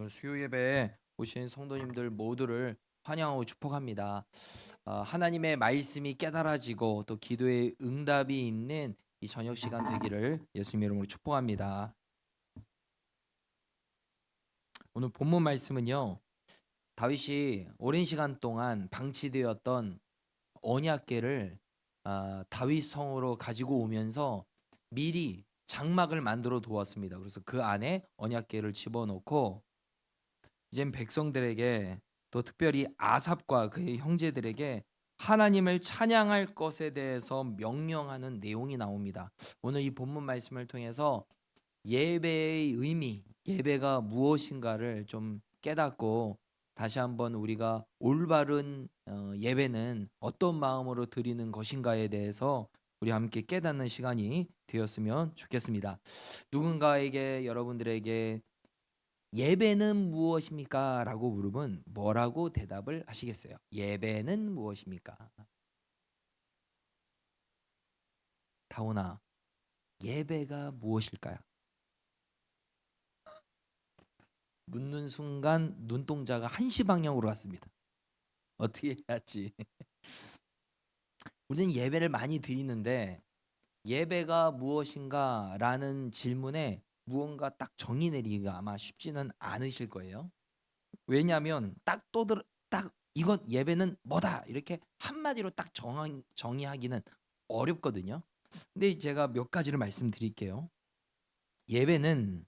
오늘 수요 예배에 오신 성도님들 모두를 환영하고 축복합니다. 하나님의 말씀이 깨달아지고 또 기도의 응답이 있는 이 저녁 시간 되기를 예수님 이름으로 축복합니다. 오늘 본문 말씀은요. 다윗이 오랜 시간 동안 방치되었던 언약궤를 다윗 성으로 가지고 오면서 미리 장막을 만들어 두었습니다. 그래서 그 안에 언약궤를 집어넣고 이젠 백성들에게 또 특별히 아삽과 그의 형제들에게 하나님을 찬양할 것에 대해서 명령하는 내용이 나옵니다. 오늘 이 본문 말씀을 통해서 예배의 의미, 예배가 무엇인가를 좀 깨닫고 다시 한번 우리가 올바른 예배는 어떤 마음으로 드리는 것인가에 대해서 우리 함께 깨닫는 시간이 되었으면 좋겠습니다. 누군가에게 여러분들에게 예배는 무엇입니까? 라고 물으면 뭐라고 대답을 하시겠어요? 예배는 무엇입니까? 다오나, 예배가 무엇일까요? 묻는 순간 눈동자가 한시 방향으로 갔습니다. 어떻게 해야지? 우리는 예배를 많이 드리는데 예배가 무엇인가 라는 질문에 무언가 딱 정의 내리기가 아마 쉽지는 않으실 거예요. 왜냐하면 딱 이건 예배는 뭐다 이렇게 한마디로 딱 정의하기는 어렵거든요. 근데 제가 몇 가지를 말씀드릴게요. 예배는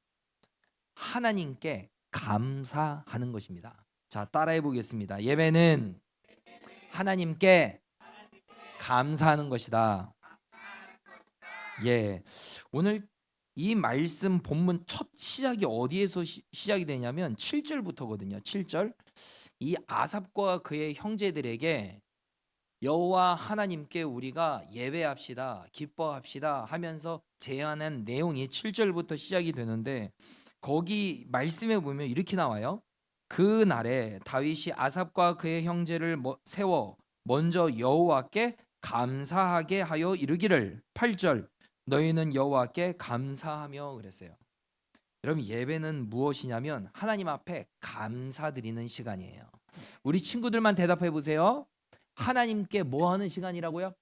하나님께 감사하는 것입니다. 자, 따라해 보겠습니다. 예배는 하나님께 감사하는 것이다. 예. 오늘 이 말씀 본문 첫 시작이 어디에서 시작이 되냐면 7절부터거든요. 7절. 이 아삽과 그의 형제들에게 여호와 하나님께 우리가 예배합시다, 기뻐합시다 하면서 제안한 내용이 7절부터 시작이 되는데 거기 말씀에 보면 이렇게 나와요. 그 날에 다윗이 아삽과 그의 형제를 세워 먼저 여호와께 감사하게 하여 이르기를 8절 너희는 여호와께 감사하며 그랬어요. 여러분 예배는 무엇이냐면 하나님 앞에 감사드리는 시간이에요. 우리 친구들만 대답해 보세요. 하나님께 뭐 하는 시간이라고요?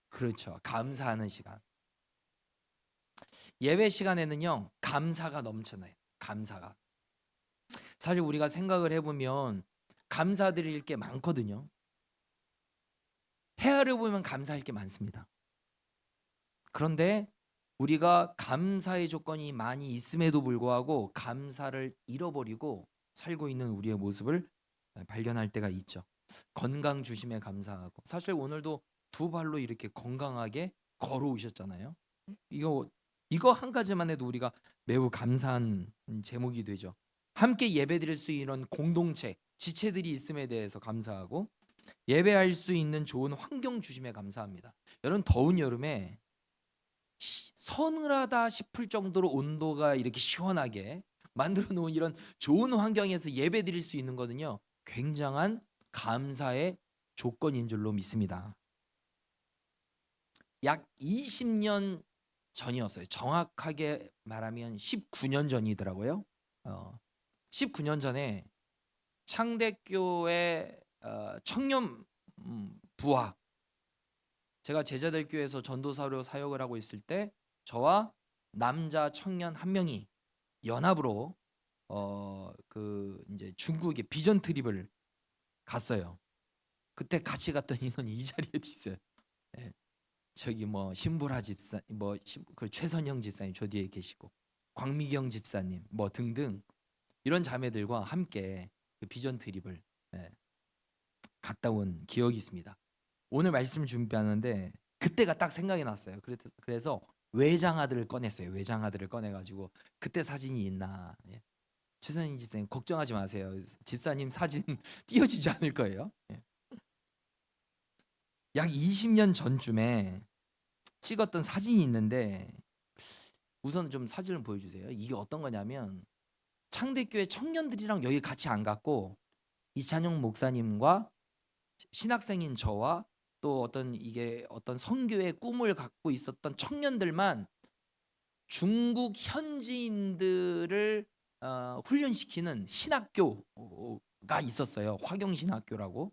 그렇죠. 감사하는 시간. 예배 시간에는요. 감사가 넘쳐나요. 감사가. 사실 우리가 생각을 해보면 감사드릴 게 많거든요. 헤아려 보면 감사할 게 많습니다. 그런데 우리가 감사의 조건이 많이 있음에도 불구하고 감사를 잃어버리고 살고 있는 우리의 모습을 발견할 때가 있죠. 건강 주심에 감사하고 사실 오늘도 두 발로 이렇게 건강하게 걸어오셨잖아요. 이거 한 가지만 해도 우리가 매우 감사한 제목이 되죠. 함께 예배드릴 수 있는 공동체, 지체들이 있음에 대해서 감사하고 예배할 수 있는 좋은 환경 주심에 감사합니다. 여러분 더운 여름에 서늘하다 싶을 정도로 온도가 이렇게 시원하게 만들어 놓은 이런 좋은 환경에서 예배 드릴 수 있는 거는요. 굉장한 감사의 조건인 줄로 믿습니다. 약 20년 전이었어요. 정확하게 말하면 19년 전이더라고요. 19년 전에 창대교회 청년 부하 제가 제자들 교회에서 전도사로 사역을 하고 있을 때 저와 남자 청년 한 명이 연합으로 그 이제 중국의 비전 트립을 갔어요. 그때 같이 갔던 인원이 이 자리에 있어요. 예. 저기 뭐 신보라 집사, 그 최선영 집사님 저 뒤에 계시고 광미경 집사님 뭐 등등 이런 자매들과 함께 그 비전 트립을 예, 갔다 온 기억이 있습니다. 오늘 말씀 준비하는데 그때가 딱 생각이 났어요. 그래서 외장하드를 꺼냈어요. 외장하드를 꺼내가지고 그때 사진이 있나. 예. 최선희 집사님 걱정하지 마세요. 집사님 사진 띄어지지 않을 거예요. 예. 약 20년 전쯤에 찍었던 사진이 있는데 우선 좀 사진을 보여주세요. 이게 어떤 거냐면 창대교회 청년들이랑 여기 같이 안 갔고 이찬영 목사님과 신학생인 저와 또 어떤 선교의 꿈을 갖고 있었던 청년들만 중국 현지인들을 훈련시키는 신학교가 있었어요. 화경신학교라고.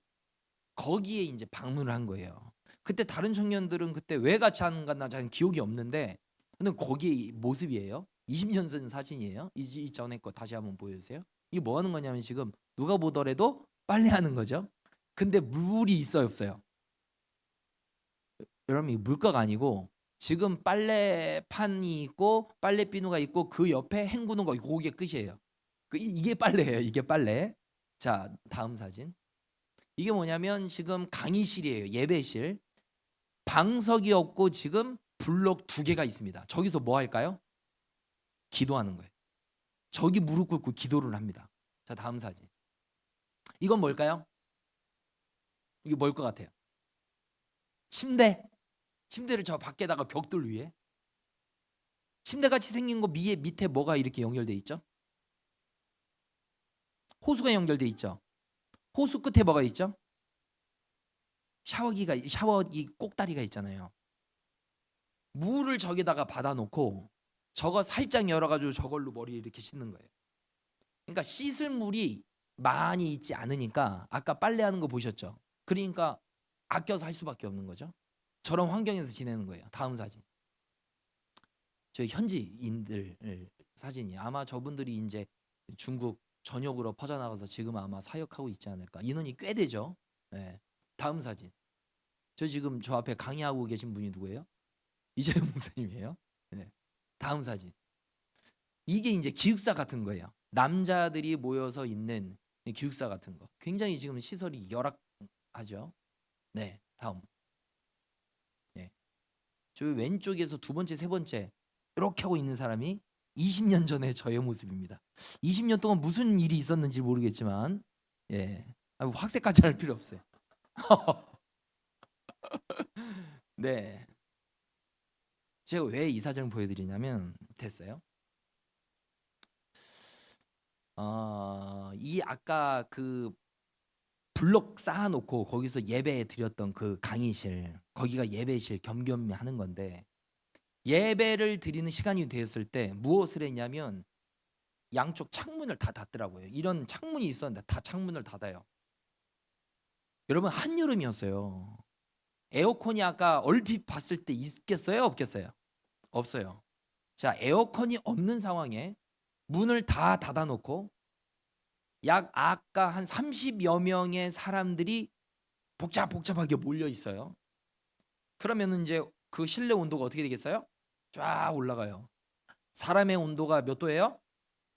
거기에 이제 방문을 한 거예요. 그때 다른 청년들은 그때 왜 같이 안 갔나 잘 기억이 없는데, 근데 거기 모습이에요. 20년 전 사진이에요. 이전에 거 다시 한번 보여주세요. 이게 뭐 하는 거냐면 지금 누가 보더라도 빨래하는 거죠. 근데 물이 있어요, 없어요? 여러분, 이 물가가 아니고 지금 빨래판이 있고 빨래 비누가 있고 그 옆에 헹구는 거, 그게 끝이에요. 이게 빨래예요. 이게 빨래. 자, 다음 사진. 이게 뭐냐면 지금 강의실이에요. 예배실. 방석이 없고 지금 블록 2개가 있습니다. 저기서 뭐 할까요? 기도하는 거예요. 저기 무릎 꿇고 기도를 합니다. 자, 다음 사진. 이건 뭘까요? 이게 뭘 것 같아요? 침대. 침대를 저 밖에다가 벽돌 위에. 침대같이 생긴 거 밑에 뭐가 이렇게 연결돼 있죠? 호수가 연결돼 있죠. 호수 끝에 뭐가 있죠? 샤워기 꼭다리가 있잖아요. 물을 저기다가 받아놓고 저거 살짝 열어가지고 저걸로 머리 이렇게 씻는 거예요. 그러니까 씻을 물이 많이 있지 않으니까 아까 빨래하는 거 보셨죠? 그러니까 아껴서 할 수밖에 없는 거죠. 저런 환경에서 지내는 거예요. 다음 사진. 저희 현지인들 사진이 아마 저분들이 이제 중국 전역으로 퍼져나가서 지금 아마 사역하고 있지 않을까. 인원이 꽤 되죠. 네. 다음 사진. 지금 저 앞에 강의하고 계신 분이 누구예요? 이재용 목사님이에요. 네. 다음 사진. 이게 이제 기숙사 같은 거예요. 남자들이 모여서 있는 기숙사 같은 거. 굉장히 지금 시설이 열악하죠. 네, 다음. 네. 저 왼쪽에서 두 번째, 세 번째 이렇게 하고 있는 사람이 20년 전의 저의 모습입니다. 20년 동안 무슨 일이 있었는지 모르겠지만, 예, 확대까지 할 필요 없어요. 네, 제가 왜 이 사진을 보여드리냐면 됐어요. 이 아까 그 블록 쌓아놓고 거기서 예배 드렸던 그 강의실, 거기가 예배실 겸겸히 하는 건데, 예배를 드리는 시간이 되었을 때 무엇을 했냐면 양쪽 창문을 다 닫더라고요. 이런 창문이 있었는데 다 창문을 닫아요. 여러분, 한여름이었어요. 에어컨이 아까 얼핏 봤을 때 있겠어요? 없겠어요? 없어요. 자, 에어컨이 없는 상황에 문을 다 닫아놓고 약 아까 한 30여 명의 사람들이 복잡하게 몰려 있어요. 그러면 이제 그 실내 온도가 어떻게 되겠어요? 쫙 올라가요. 사람의 온도가 몇 도예요?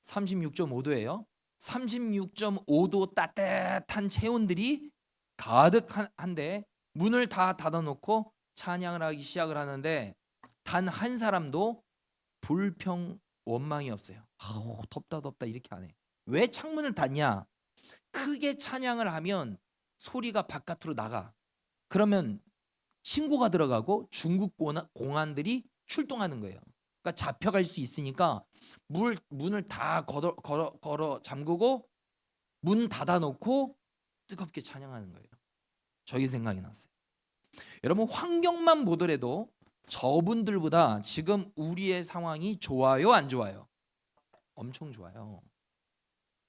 36.5도예요. 36.5도 따뜻한 체온들이 가득한데 문을 다 닫아놓고 찬양을 하기 시작을 하는데 단 한 사람도 불평 원망이 없어요. 아우, 덥다 이렇게 안 해. 왜 창문을 닫냐? 크게 찬양을 하면 소리가 바깥으로 나가. 그러면 신고가 들어가고 중국 공안들이 출동하는 거예요. 그러니까 잡혀갈 수 있으니까 문을 다 걸어 잠그고 문 닫아놓고 뜨겁게 찬양하는 거예요. 저희 생각이 났어요. 여러분, 환경만 보더라도 저분들보다 지금 우리의 상황이 좋아요, 안 좋아요? 엄청 좋아요.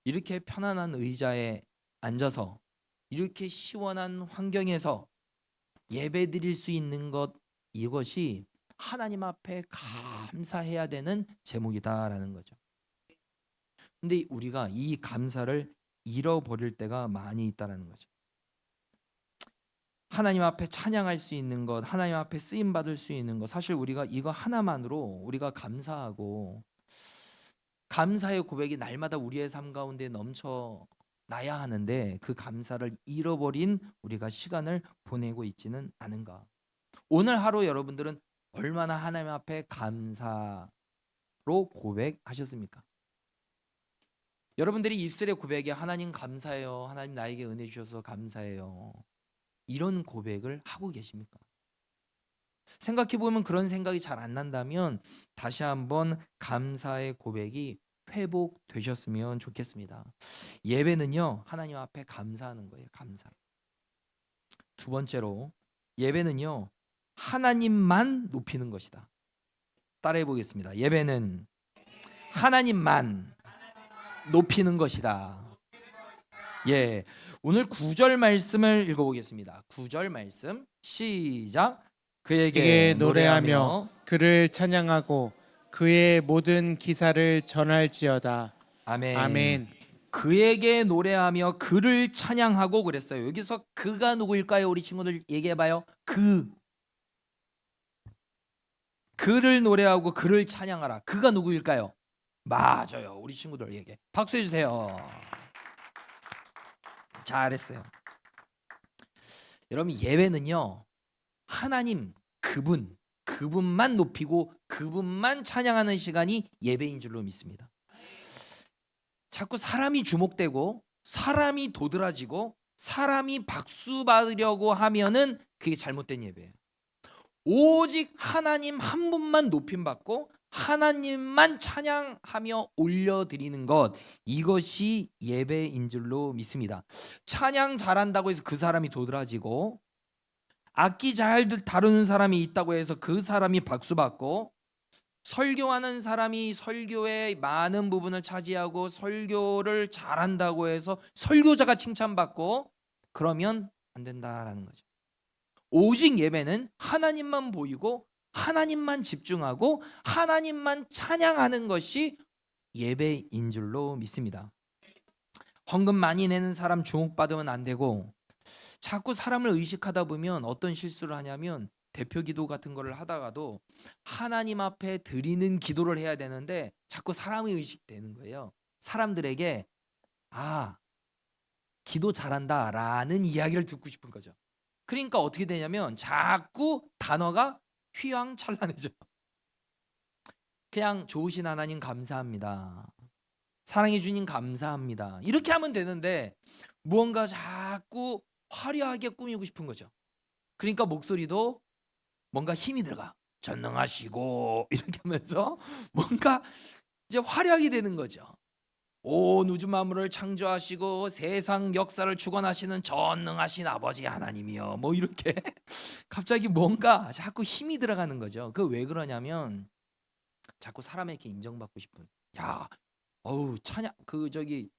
이렇게 편안한 의자에 앉아서 이렇게 시원한 환경에서 예배 드릴 수 있는 것, 이것이 하나님 앞에 감사해야 되는 제목이다라는 거죠. 근데 우리가 이 감사를 잃어버릴 때가 많이 있다라는 거죠. 하나님 앞에 찬양할 수 있는 것, 하나님 앞에 쓰임 받을 수 있는 것, 사실 우리가 이거 하나만으로 우리가 감사하고 감사의 고백이 날마다 우리의 삶 가운데 넘쳐나야 하는데 그 감사를 잃어버린 우리가 시간을 보내고 있지는 않은가. 오늘 하루 여러분들은 얼마나 하나님 앞에 감사로 고백하셨습니까? 여러분들이 입술의 고백에 하나님 감사해요, 하나님 나에게 은혜 주셔서 감사해요, 이런 고백을 하고 계십니까? 생각해보면 그런 생각이 잘 안 난다면 다시 한번 감사의 고백이 회복되셨으면 좋겠습니다. 예배는요, 하나님 앞에 감사하는 거예요. 감사. 두 번째로, 예배는요, 하나님만 높이는 것이다. 따라해 보겠습니다. 예배는 하나님만 높이는 것이다. 예, 오늘 9절 말씀을 읽어보겠습니다. 9절 말씀 시작. 그에게 그에게 노래하며 노래하며 그를 찬양하고 그의 모든 기사를 전할지어다. 아멘. 아멘. 그에게 노래하며 그를 찬양하고 그랬어요. 여기서 그가 누구일까요? 우리 친구들 얘기해봐요. 그를 노래하고 그를 찬양하라. 그가 누구일까요? 맞아요. 우리 친구들 얘기. 박수해 주세요. 잘했어요. 여러분, 예배는요, 하나님 그분만 높이고 그분만 찬양하는 시간이 예배인 줄로 믿습니다. 자꾸 사람이 주목되고 사람이 도드라지고 사람이 박수 받으려고 하면은 그게 잘못된 예배예요. 오직 하나님 한 분만 높임 받고 하나님만 찬양하며 올려드리는 것, 이것이 예배인 줄로 믿습니다. 찬양 잘한다고 해서 그 사람이 도드라지고, 악기 잘 다루는 사람이 있다고 해서 그 사람이 박수 받고, 설교하는 사람이 설교의 많은 부분을 차지하고 설교를 잘한다고 해서 설교자가 칭찬받고, 그러면 안 된다라는 거죠. 오직 예배는 하나님만 보이고 하나님만 집중하고 하나님만 찬양하는 것이 예배인 줄로 믿습니다. 헌금 많이 내는 사람 주목받으면 안 되고, 자꾸 사람을 의식하다 보면 어떤 실수를 하냐면, 대표 기도 같은 거를 하다가도 하나님 앞에 드리는 기도를 해야 되는데 자꾸 사람이 의식되는 거예요. 사람들에게 기도 잘한다 라는 이야기를 듣고 싶은 거죠. 그러니까 어떻게 되냐면 자꾸 단어가 휘황찬란해져. 그냥 좋으신 하나님 감사합니다, 사랑해 주님 감사합니다, 이렇게 하면 되는데 무언가 자꾸 화려하게 꾸미고 싶은 거죠. 그러니까 목소리도 뭔가 힘이 들어가. 전능하시고 이렇게 하면서 뭔가 이제 화려하게 되는 거죠. 온 우주 만물을 창조하시고 세상 역사를 주관하시는 전능하신 아버지 하나님이여, 뭐 이렇게 갑자기 뭔가 자꾸 힘이 들어가는 거죠. 그 왜 그러냐면 자꾸 사람에게 인정받고 싶은, 야, 어우 찬양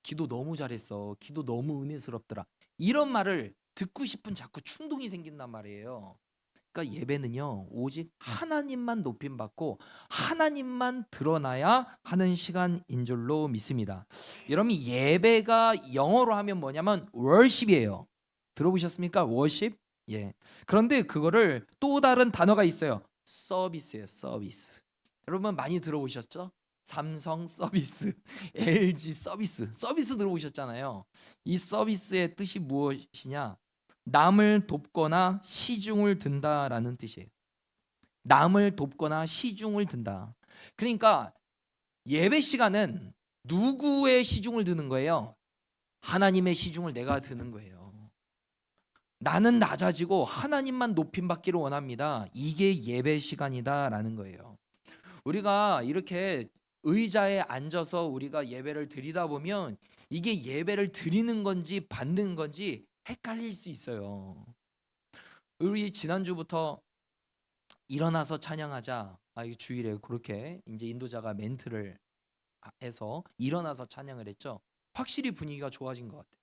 기도 너무 잘했어, 기도 너무 은혜스럽더라, 이런 말을 듣고 싶은 자꾸 충동이 생긴단 말이에요. 그러니까 예배는요, 오직 하나님만 높임 받고 하나님만 드러나야 하는 시간인 줄로 믿습니다. 여러분, 예배가 영어로 하면 뭐냐면 worship이에요. 들어보셨습니까? worship? 예. 그런데 그거를 또 다른 단어가 있어요. 서비스예요. 서비스. 여러분 많이 들어보셨죠? 삼성 서비스, LG 서비스, 서비스 들어보셨잖아요. 이 서비스의 뜻이 무엇이냐? 남을 돕거나 시중을 든다라는 뜻이에요. 남을 돕거나 시중을 든다. 그러니까 예배 시간은 누구의 시중을 드는 거예요? 하나님의 시중을 내가 드는 거예요. 나는 낮아지고 하나님만 높임 받기를 원합니다. 이게 예배 시간이다라는 거예요. 우리가 이렇게 의자에 앉아서 우리가 예배를 드리다 보면 이게 예배를 드리는 건지 받는 건지 헷갈릴 수 있어요. 우리 지난주부터 일어나서 찬양하자, 이 주일에 그렇게 이제 인도자가 멘트를 해서 일어나서 찬양을 했죠. 확실히 분위기가 좋아진 것 같아요.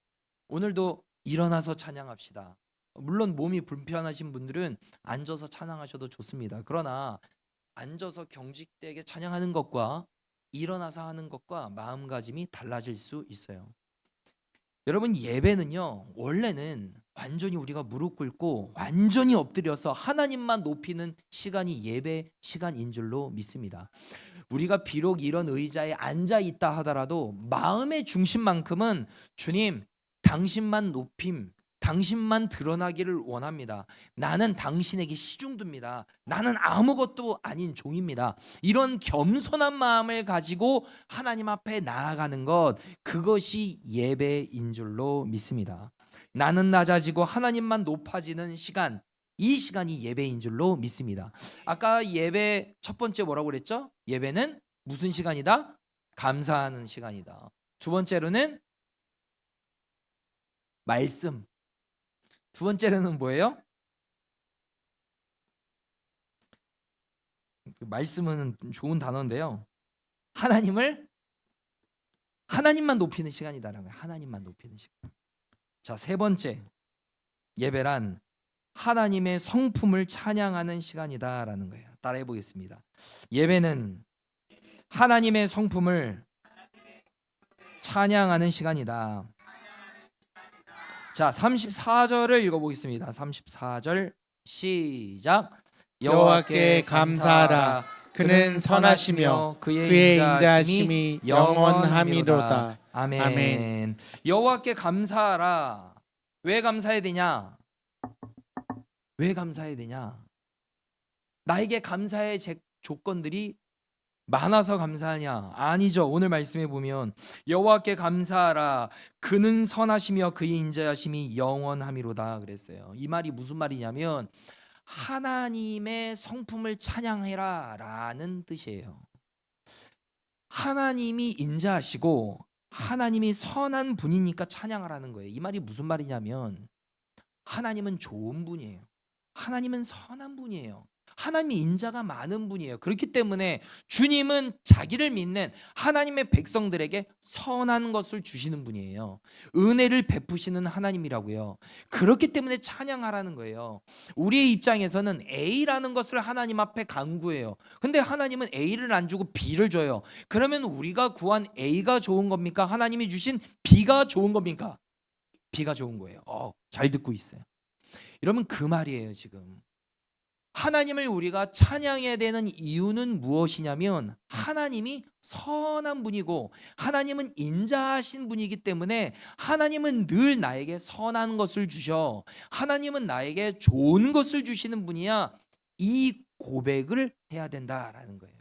오늘도 일어나서 찬양합시다. 물론 몸이 불편하신 분들은 앉아서 찬양하셔도 좋습니다. 그러나 앉아서 경직되게 찬양하는 것과 일어나서 하는 것과 마음가짐이 달라질 수 있어요. 여러분, 예배는요, 원래는 완전히 우리가 무릎 꿇고 완전히 엎드려서 하나님만 높이는 시간이 예배 시간인 줄로 믿습니다. 우리가 비록 이런 의자에 앉아 있다 하더라도 마음의 중심만큼은 주님, 당신만 높임, 당신만 드러나기를 원합니다. 나는 당신에게 시중듭니다. 나는 아무것도 아닌 종입니다. 이런 겸손한 마음을 가지고 하나님 앞에 나아가는 것, 그것이 예배인 줄로 믿습니다. 나는 낮아지고 하나님만 높아지는 시간, 이 시간이 예배인 줄로 믿습니다. 아까 예배 첫 번째 뭐라고 그랬죠? 예배는 무슨 시간이다? 감사하는 시간이다. 두 번째로는 말씀. 두 번째로는 뭐예요? 말씀은 좋은 단어인데요. 하나님을 하나님만 높이는 시간이다라는 거예요. 하나님만 높이는 시간. 자, 세 번째, 예배란 하나님의 성품을 찬양하는 시간이다라는 거예요. 따라해 보겠습니다. 예배는 하나님의 성품을 찬양하는 시간이다. 자, 34절을 읽어보겠습니다. 34절 시작. 여호와께 감사하라. 그는 선하시며 그의 인자하심이 영원함이로다. 아멘. 아멘. 여호와께 감사하라. 왜 감사해야 되냐? 왜 감사해야 되냐? 나에게 감사의 조건들이 많아서 감사하냐? 아니죠. 오늘 말씀에 보면 여호와께 감사하라. 그는 선하시며 그의 인자하심이 영원함이로다 그랬어요. 이 말이 무슨 말이냐면 하나님의 성품을 찬양해라 라는 뜻이에요. 하나님이 인자하시고 하나님이 선한 분이니까 찬양하라는 거예요. 이 말이 무슨 말이냐면 하나님은 좋은 분이에요. 하나님은 선한 분이에요. 하나님이 인자가 많은 분이에요. 그렇기 때문에 주님은 자기를 믿는 하나님의 백성들에게 선한 것을 주시는 분이에요. 은혜를 베푸시는 하나님이라고요. 그렇기 때문에 찬양하라는 거예요. 우리의 입장에서는 A라는 것을 하나님 앞에 간구해요. 근데 하나님은 A를 안 주고 B를 줘요. 그러면 우리가 구한 A가 좋은 겁니까? 하나님이 주신 B가 좋은 겁니까? B가 좋은 거예요. 잘 듣고 있어요. 여러분, 그 말이에요. 지금 하나님을 우리가 찬양해야 되는 이유는 무엇이냐면 하나님이 선한 분이고 하나님은 인자하신 분이기 때문에 하나님은 늘 나에게 선한 것을 주셔. 하나님은 나에게 좋은 것을 주시는 분이야. 이 고백을 해야 된다라는 거예요.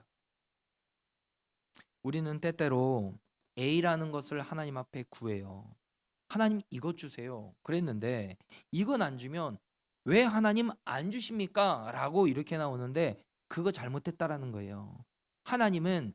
우리는 때때로 A라는 것을 하나님 앞에 구해요. 하나님 이것 주세요 그랬는데 이건 안 주면 왜 하나님 안 주십니까? 라고 이렇게 나오는데 그거 잘못했다라는 거예요. 하나님은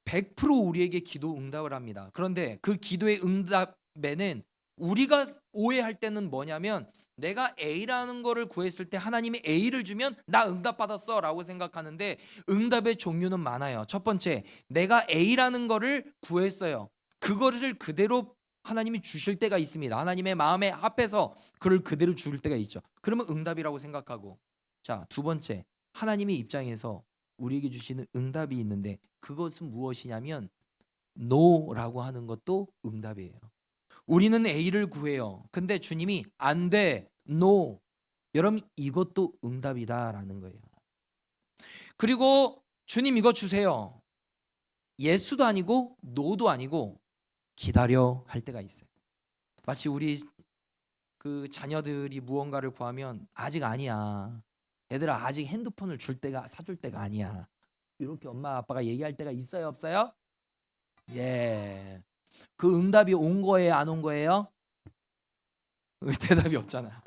100% 우리에게 기도 응답을 합니다. 그런데 그 기도의 응답에는 우리가 오해할 때는 뭐냐면 내가 A라는 거를 구했을 때 하나님이 A를 주면 나 응답받았어 라고 생각하는데 응답의 종류는 많아요. 첫 번째, 내가 A라는 거를 구했어요. 그거를 그대로 하나님이 주실 때가 있습니다. 하나님의 마음에 합해서 그를 그대로 줄 때가 있죠. 그러면 응답이라고 생각하고, 자, 두 번째, 하나님의 입장에서 우리에게 주시는 응답이 있는데 그것은 무엇이냐면 no라고 하는 것도 응답이에요. 우리는 A를 구해요. 근데 주님이 안 돼, no. 여러분, 이것도 응답이다라는 거예요. 그리고 주님 이거 주세요. 예수도 아니고 no도 아니고 기다려 할 때가 있어요. 마치 우리 그 자녀들이 무언가를 구하면 아직 아니야. 얘들아, 아직 핸드폰을 사줄 때가 아니야. 이렇게 엄마 아빠가 얘기할 때가 있어요, 없어요? 예. 그 응답이 온 거예요, 안 온 거예요? 대답이 없잖아.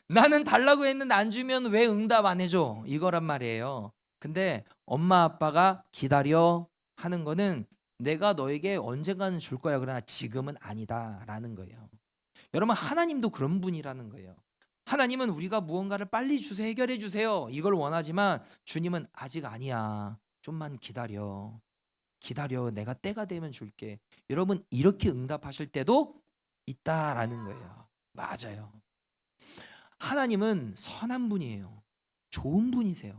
나는 달라고 했는데 안 주면 왜 응답 안 해줘? 이거란 말이에요. 근데 엄마 아빠가 기다려 하는 거는 내가 너에게 언젠가는 줄 거야. 그러나 지금은 아니다라는 거예요. 여러분, 하나님도 그런 분이라는 거예요. 하나님은 우리가 무언가를 빨리 주세요, 해결해 주세요, 이걸 원하지만 주님은 아직 아니야. 좀만 기다려. 내가 때가 되면 줄게. 여러분, 이렇게 응답하실 때도 있다라는 거예요. 맞아요. 하나님은 선한 분이에요. 좋은 분이세요.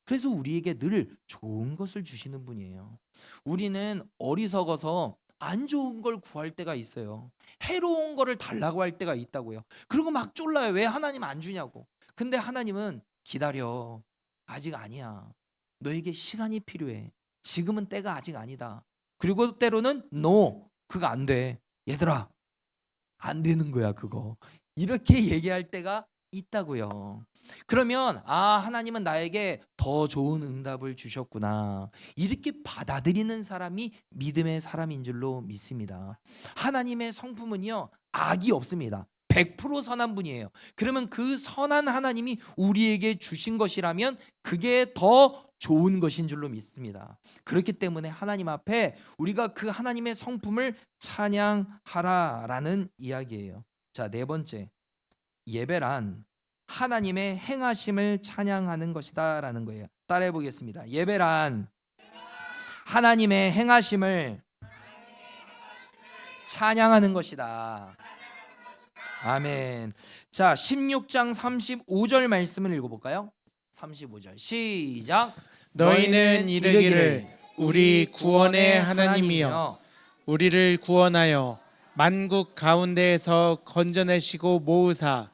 그래서 우리에게 늘 좋은 것을 주시는 분이에요. 우리는 어리석어서 안 좋은 걸 구할 때가 있어요. 해로운 거를 달라고 할 때가 있다고요. 그리고 막 쫄라요. 왜 하나님 안 주냐고. 근데 하나님은 기다려. 아직 아니야. 너에게 시간이 필요해. 지금은 때가 아직 아니다. 그리고 때로는 no, 그거 안 돼. 얘들아, 안 되는 거야 그거. 이렇게 얘기할 때가 있다고요. 그러면 하나님은 나에게 더 좋은 응답을 주셨구나, 이렇게 받아들이는 사람이 믿음의 사람인 줄로 믿습니다. 하나님의 성품은요, 악이 없습니다. 100% 선한 분이에요. 그러면 그 선한 하나님이 우리에게 주신 것이라면 그게 더 좋은 것인 줄로 믿습니다. 그렇기 때문에 하나님 앞에 우리가 그 하나님의 성품을 찬양하라라는 이야기예요. 자, 네 번째, 예배란 하나님의 행하심을 찬양하는 것이다라는 거예요. 따라해 보겠습니다. 예배란 하나님의 행하심을 찬양하는 것이다. 아멘. 자, 16장 35절 말씀을 읽어볼까요? 35절 시작. 너희는 이르기를 우리 구원의 하나님이여 우리를 구원하여 만국 가운데에서 건져내시고 모으사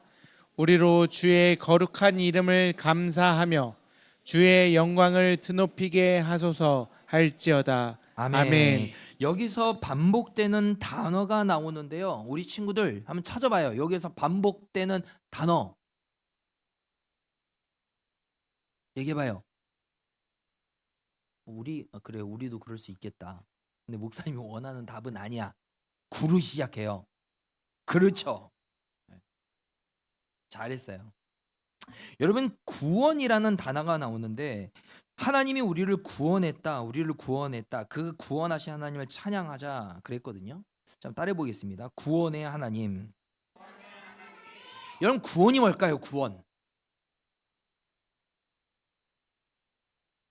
우리로 주의 거룩한 이름을 감사하며 주의 영광을 드높이게 하소서 할지어다. 아멘. 여기서 반복되는 단어가 나오는데요. 우리 친구들 한번 찾아봐요. 여기서 반복되는 단어 얘기해봐요. 그래, 우리도 그럴 수 있겠다. 근데 목사님이 원하는 답은 아니야. 구로 시작해요. 그렇죠. 잘했어요. 여러분, 구원이라는 단어가 나오는데 하나님이 우리를 구원했다. 그 구원하신 하나님을 찬양하자 그랬거든요. 자, 따라해 보겠습니다. 구원의 하나님. 여러분, 구원이 뭘까요?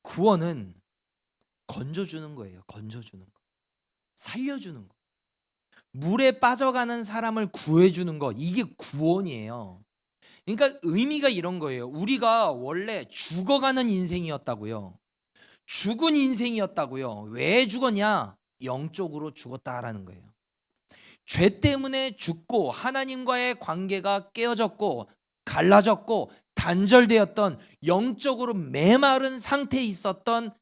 구원은 건져주는 거예요. 살려주는 거. 물에 빠져가는 사람을 구해주는 거. 이게 구원이에요. 그러니까 의미가 이런 거예요. 우리가 원래 죽어가는 인생이었다고요. 죽은 인생이었다고요. 왜 죽었냐? 영적으로 죽었다라는 거예요. 죄 때문에 죽고 하나님과의 관계가 깨어졌고 갈라졌고 단절되었던 영적으로 메마른 상태에 있었던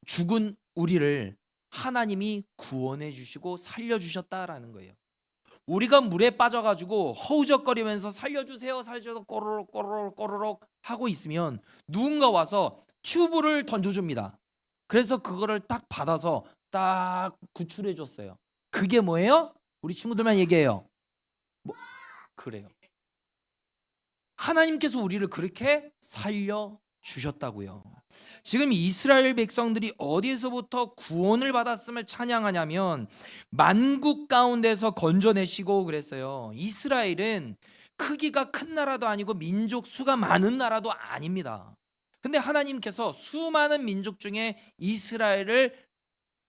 죽은 우리를 하나님이 구원해 주시고 살려 주셨다라는 거예요. 우리가 물에 빠져가지고 허우적거리면서 살려주세요 꼬르륵 하고 있으면 누군가 와서 튜브를 던져줍니다. 그래서 그거를 딱 받아서 딱 구출해 줬어요. 그게 뭐예요? 우리 친구들만 얘기해요. 그래요. 하나님께서 우리를 그렇게 살려주셨다고요. 지금 이스라엘 백성들이 어디에서부터 구원을 받았음을 찬양하냐면 만국 가운데서 건져내시고 그랬어요. 이스라엘은 크기가 큰 나라도 아니고 민족 수가 많은 나라도 아닙니다. 근데 하나님께서 수많은 민족 중에 이스라엘을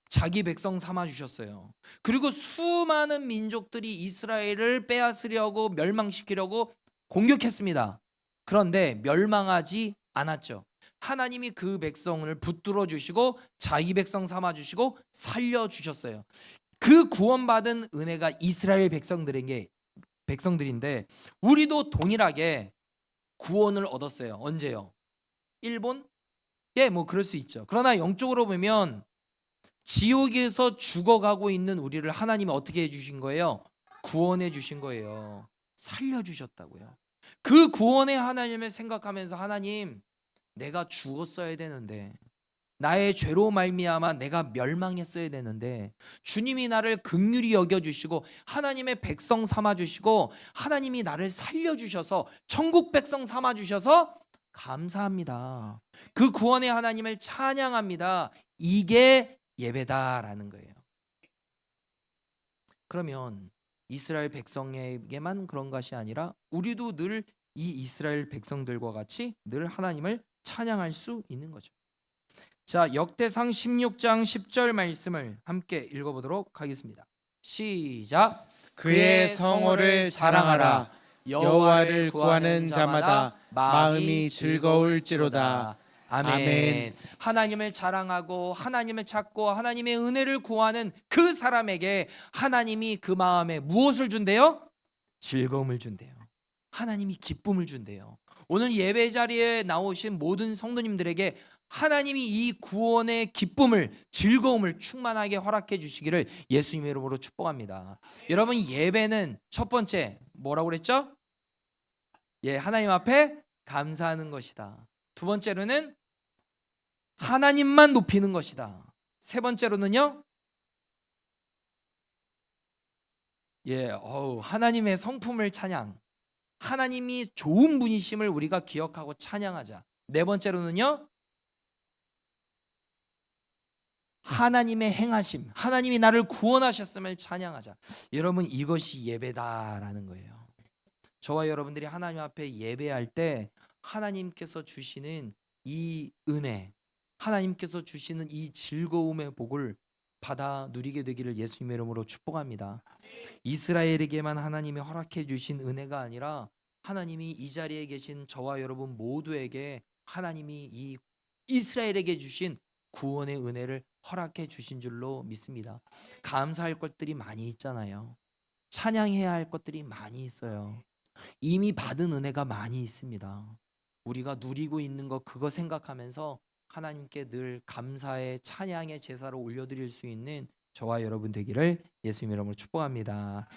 자기 백성 삼아 주셨어요. 그리고 수많은 민족들이 이스라엘을 빼앗으려고 멸망시키려고 공격했습니다. 그런데 멸망하지 않았죠. 하나님이 그 백성을 붙들어 주시고 자기 백성 삼아 주시고 살려 주셨어요. 그 구원받은 은혜가 이스라엘 백성들인데 우리도 동일하게 구원을 얻었어요. 언제요? 일본? 뭐 그럴 수 있죠. 그러나 영적으로 보면 지옥에서 죽어가고 있는 우리를 하나님이 어떻게 해주신 거예요? 구원해 주신 거예요. 살려주셨다고요. 그 구원의 하나님을 생각하면서 하나님, 내가 죽었어야 되는데 나의 죄로 말미암아 내가 멸망했어야 되는데 주님이 나를 긍휼히 여겨주시고 하나님의 백성 삼아주시고 하나님이 나를 살려주셔서 천국 백성 삼아주셔서 감사합니다. 그 구원의 하나님을 찬양합니다. 이게 예배다라는 거예요. 그러면 이스라엘 백성에게만 그런 것이 아니라 우리도 늘 이 이스라엘 백성들과 같이 늘 하나님을 찬양할 수 있는 거죠. 자, 역대상 16장 10절 말씀을 함께 읽어보도록 하겠습니다. 시작. 그의 성호를 자랑하라. 여호와를 구하는 자마다 마음이 즐거울지로다. 아멘. 하나님을 자랑하고 하나님을 찾고 하나님의 은혜를 구하는 그 사람에게 하나님이 그 마음에 무엇을 준대요? 즐거움을 준대요. 하나님이 기쁨을 준대요. 오늘 예배 자리에 나오신 모든 성도님들에게 하나님이 이 구원의 기쁨을, 즐거움을 충만하게 허락해 주시기를 예수님의 이름으로 축복합니다. 여러분, 예배는 첫 번째 뭐라고 그랬죠? 하나님 앞에 감사하는 것이다. 두 번째로는 하나님만 높이는 것이다. 세 번째로는요, 하나님의 성품을 찬양, 하나님이 좋은 분이심을 우리가 기억하고 찬양하자. 네 번째로는요, 하나님의 행하심, 하나님이 나를 구원하셨음을 찬양하자. 여러분, 이것이 예배다라는 거예요. 저와 여러분들이 하나님 앞에 예배할 때 하나님께서 주시는 이 은혜, 하나님께서 주시는 이 즐거움의 복을 받아 누리게 되기를 예수님의 이름으로 축복합니다. 이스라엘에게만 하나님이 허락해 주신 은혜가 아니라 하나님이 이 자리에 계신 저와 여러분 모두에게 하나님이 이 이스라엘에게 주신 구원의 은혜를 허락해 주신 줄로 믿습니다. 감사할 것들이 많이 있잖아요. 찬양해야 할 것들이 많이 있어요. 이미 받은 은혜가 많이 있습니다. 우리가 누리고 있는 것 그거 생각하면서 하나님께 늘 감사의 찬양의 제사로 올려드릴 수 있는 저와 여러분 되기를 예수님 이름으로 축복합니다.